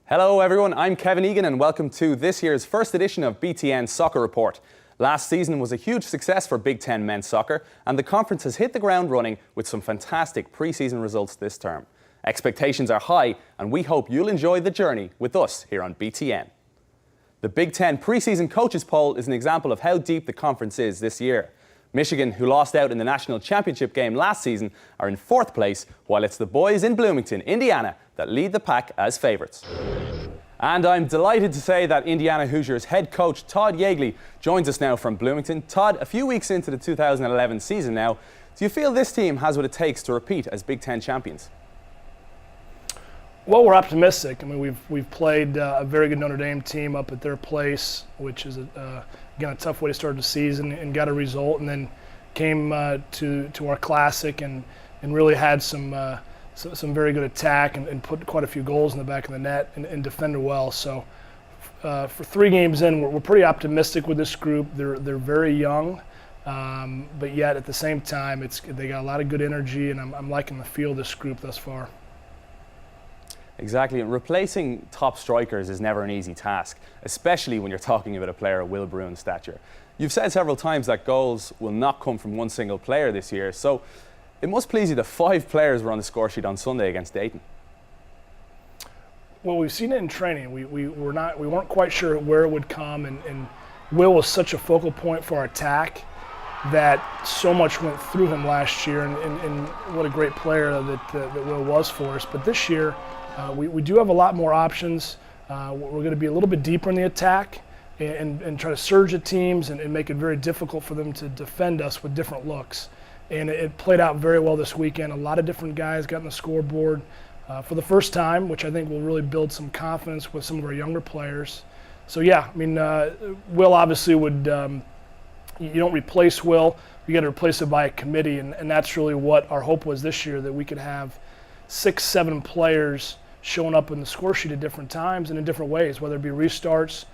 Hello everyone, I'm Kevin Egan and welcome to this year's first edition of BTN Soccer Report. Last season was a huge success for Big Ten men's soccer and the conference has hit the ground running with some fantastic pre-season results this term. Expectations are high and we hope you'll enjoy the journey with us here on BTN. The Big Ten pre-season coaches poll is an example of how deep the conference is this year. Michigan, who lost out in the national championship game last season, are in 4th place, while it's the boys in Bloomington, Indiana, that lead the pack as favourites. And I'm delighted to say that Indiana Hoosiers head coach Todd Yeagley joins us now from Bloomington. Todd, a few weeks into the 2011 season now, do you feel this team has what it takes to repeat as Big Ten champions? Well, we're optimistic. I mean, we've played a very good Notre Dame team up at their place, which is again a tough way to start the season, and got a result, and then came to our classic and really had some very good attack and put quite a few goals in the back of the net and defended well. So for 3 games in, we're pretty optimistic with this group. They're very young, but yet at the same time, they got a lot of good energy, and I'm liking the feel of this group thus far. Exactly. Replacing top strikers is never an easy task, especially when you're talking about a player of Will Bruin's stature. You've said several times that goals will not come from one single player this year, so it must please you that 5 players were on the score sheet on Sunday against Dayton. Well, we've seen it in training. We weren't quite sure where it would come, and Will was such a focal point for our attack that so much went through him last year, and what a great player that Will was for us. But this year, we do have a lot more options. We're going to be a little bit deeper in the attack and try to surge at teams and make it very difficult for them to defend us with different looks. And it played out very well this weekend. A lot of different guys got on the scoreboard for the first time, which I think will really build some confidence with some of our younger players. So yeah, I mean, Will obviously would, you don't replace Will, you got to replace it by a committee, and that's really what our hope was this year, that we could have 6, 7 players showing up in the score sheet at different times and in different ways, whether it be restarts,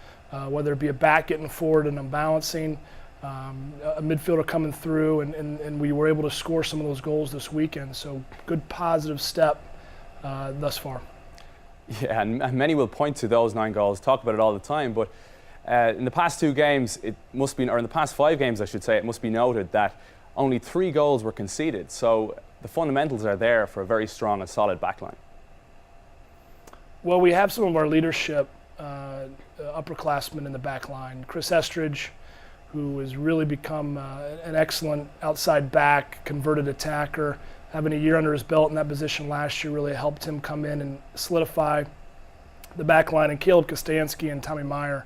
whether it be a back getting forward and unbalancing, a midfielder coming through, and we were able to score some of those goals this weekend. So good positive step thus far. Yeah, and many will point to those 9 goals, talk about it all the time, but in the past 2 games, it must be, or in the past 5 games I should say, it must be noted that only 3 goals were conceded. So the fundamentals are there for a very strong and solid backline. Well, we have some of our leadership upperclassmen in the back line. Chris Estridge, who has really become an excellent outside back, converted attacker. Having a year under his belt in that position last year really helped him come in and solidify the back line. And Caleb Kostanski and Tommy Meyer,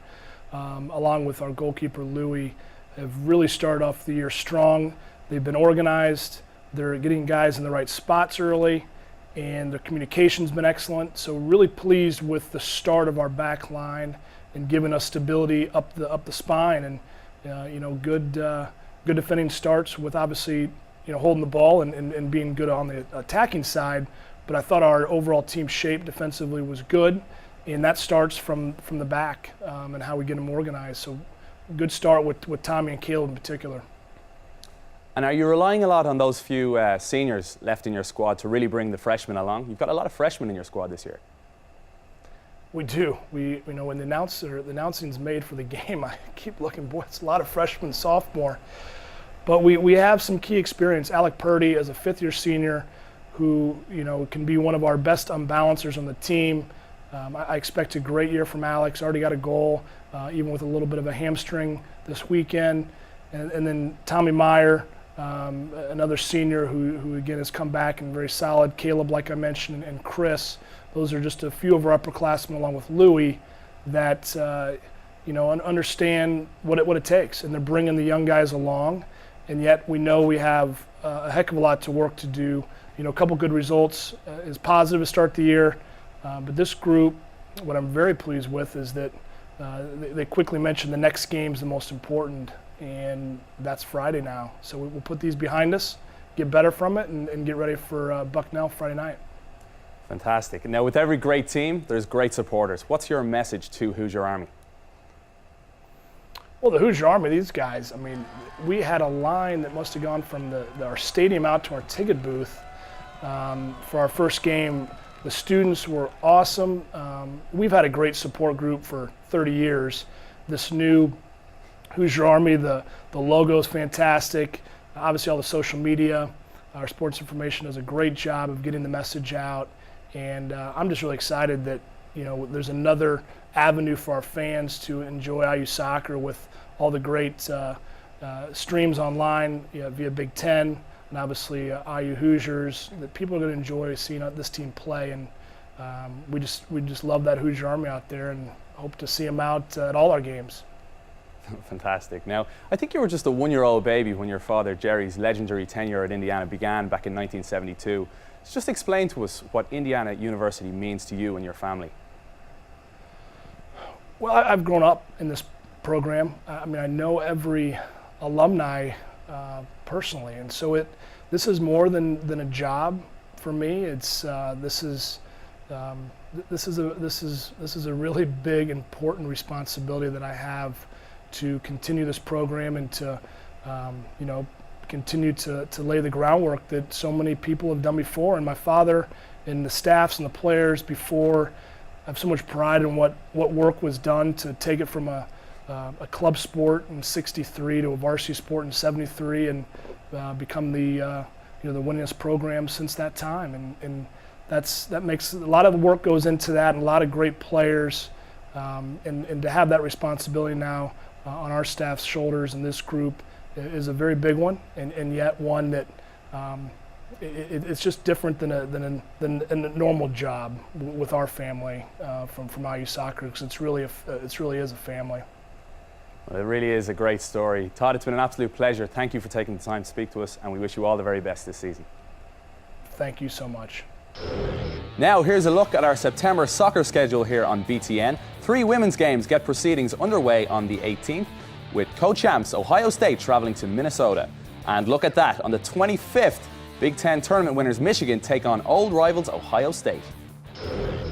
along with our goalkeeper Louie, have really started off the year strong. They've been organized. They're getting guys in the right spots early, and their communication's been excellent. So really pleased with the start of our back line and giving us stability up the spine, and good defending starts with obviously holding the ball and being good on the attacking side. But I thought our overall team shape defensively was good, and that starts from the back and how we get them organized. So good start with Tommy and Caleb in particular. And are you relying a lot on those few seniors left in your squad to really bring the freshmen along? You've got a lot of freshmen in your squad this year. We do. When the announcing's made for the game, I keep looking, boy, it's a lot of freshmen, sophomore. But we have some key experience. Alec Purdy is a 5th-year senior who can be one of our best unbalancers on the team. I expect a great year from Alex. Already got a goal, even with a little bit of a hamstring this weekend. And then Tommy Meyer, another senior who again has come back and very solid. Caleb, like I mentioned, and Chris. Those are just a few of our upperclassmen, along with Louie, that understand what it takes, and they're bringing the young guys along. And yet we know we have a heck of a lot to work to do. A couple good results is positive to start the year, but this group, what I'm very pleased with is that they quickly mentioned the next game's the most important, and that's Friday now. So we'll put these behind us, get better from it, and get ready for Bucknell Friday night. Fantastic. Now, with every great team, there's great supporters. What's your message to Hoosier Army? Well, the Hoosier Army, these guys, I mean, we had a line that must have gone from our stadium out to our ticket booth for our first game The students were awesome. We've had a great support group for 30 years. This new Hoosier Army, the logo is fantastic. Obviously all the social media, our sports information does a great job of getting the message out. And I'm just really excited that there's another avenue for our fans to enjoy IU soccer with all the great streams online via Big Ten and obviously IU Hoosiers, that people are going to enjoy seeing this team play. And we just love that Hoosier Army out there and hope to see them out at all our games. Fantastic. Now, I think you were just a one-year-old baby when your father Jerry's legendary tenure at Indiana began back in 1972. So just explain to us what Indiana University means to you and your family. Well, I've grown up in this program. I mean, I know every alumni personally, and so this is more than a job for me. It's this is a really big, important responsibility that I have to continue this program and to continue to lay the groundwork that so many people have done before. And my father and the staffs and the players before, I have so much pride in what work was done to take it from a club sport in '63 to a varsity sport in '73 and become the winningest program since that time. And that makes a lot of the work goes into that, and a lot of great players. And to have that responsibility now on our staff's shoulders in this group is a very big one, and yet one that it's just different than a normal job with our family from IU Soccer, because it really is a family. Well, it really is a great story. Todd, it's been an absolute pleasure. Thank you for taking the time to speak to us, and we wish you all the very best this season. Thank you so much. Now here's a look at our September soccer schedule here on BTN. 3 women's games get proceedings underway on the 18th, with co-champs Ohio State travelling to Minnesota. And look at that, on the 25th, Big Ten tournament winners Michigan take on old rivals Ohio State.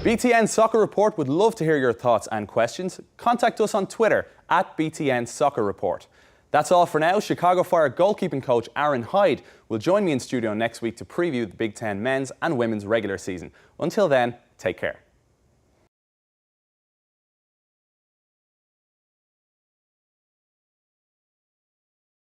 BTN Soccer Report would love to hear your thoughts and questions. Contact us on Twitter at BTN Soccer Report. That's all for now. Chicago Fire goalkeeping coach Aaron Hyde will join me in studio next week to preview the Big Ten men's and women's regular season. Until then, take care.